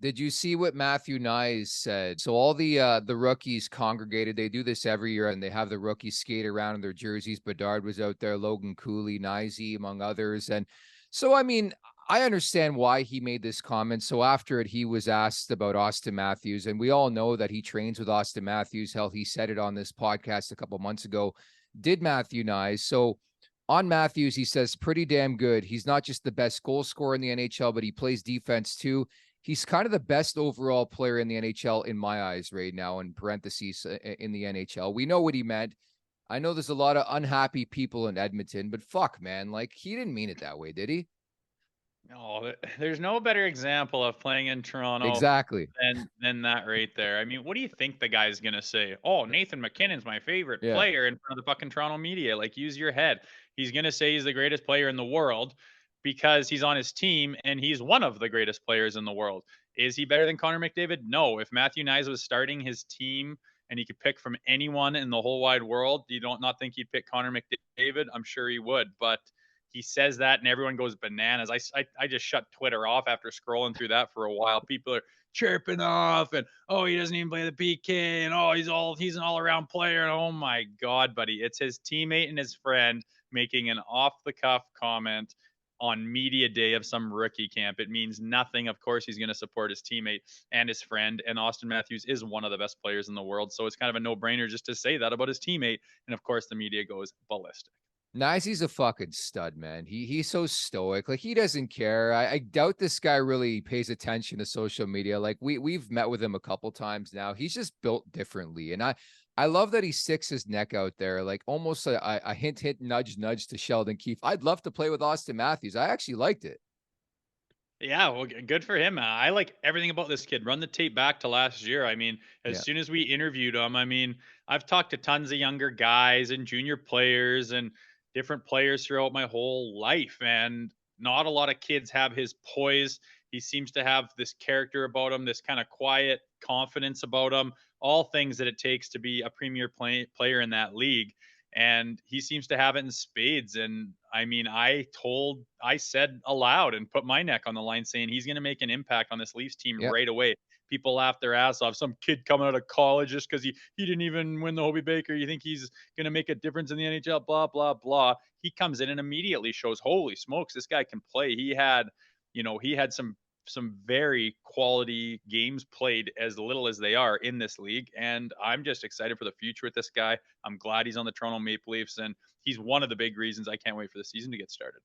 Did you see what Matthew Knies said? So all the rookies congregated. They do this every year, and they have the rookies skate around in their jerseys. Bedard was out there, Logan Cooley, Kniesy, among others. And so, I mean, I understand why he made this comment. So after it, he was asked about Austin Matthews, and we all know that he trains with Austin Matthews. Hell, he said it on this podcast a couple months ago. Did Matthew Knies? So on Matthews, he says pretty damn good. He's not just the best goal scorer in the NHL, but he plays defense too. He's kind of the best overall player in the NHL in my eyes right now, in parentheses, in the NHL. We know what he meant. I know there's a lot of unhappy people in Edmonton, but fuck, man, like he didn't mean it that way, did he? No, there's no better example of playing in Toronto Exactly. than that right there. I mean, what do you think the guy's gonna say? Oh, Nathan McKinnon's my favorite Yeah. player in front of the fucking Toronto media. Like, use your head. He's gonna say he's the greatest player in the world because he's on his team and he's one of the greatest players in the world. Is he better than Connor McDavid? No. If Matthew Knies was starting his team and he could pick from anyone in the whole wide world, you don't not think he'd pick Connor McDavid? I'm sure he would, but he says that and everyone goes bananas. I just shut Twitter off after scrolling through that for a while. People are chirping off and oh, he doesn't even play the PK and oh, he's an all around player. And oh my god, buddy, it's his teammate and his friend making an off the cuff comment on media day of some rookie camp. It means nothing. Of course, he's going to support his teammate and his friend. And Austin Matthews is one of the best players in the world. So it's kind of a no brainer just to say that about his teammate. And of course, the media goes ballistic. Nicey's a fucking stud, man. He's so stoic. Like he doesn't care. I doubt this guy really pays attention to social media. Like we've met with him a couple times now. He's just built differently. And I love that he sticks his neck out there, like almost a hint, hint, nudge, nudge to Sheldon Keefe. I'd love to play with Austin Matthews. I actually liked it. Yeah, well, good for him. I like everything about this kid. Run the tape back to last year. I mean, as Yeah. soon as we interviewed him, I mean, I've talked to tons of younger guys and junior players and different players throughout my whole life, and not a lot of kids have his poise. He seems to have this character about him, this kind of quiet confidence about him, all things that it takes to be a premier player in that league. And he seems to have it in spades. And I mean, I said aloud and put my neck on the line saying he's going to make an impact on this Leafs team Yeah. right away. People laugh their ass off. Some kid coming out of college just because he didn't even win the Hobie Baker. You think he's going to make a difference in the NHL? Blah blah blah. He comes in and immediately shows, holy smokes, this guy can play. He had some very quality games played as little as they are in this league. And I'm just excited for the future with this guy. I'm glad he's on the Toronto Maple Leafs, and he's one of the big reasons I can't wait for the season to get started.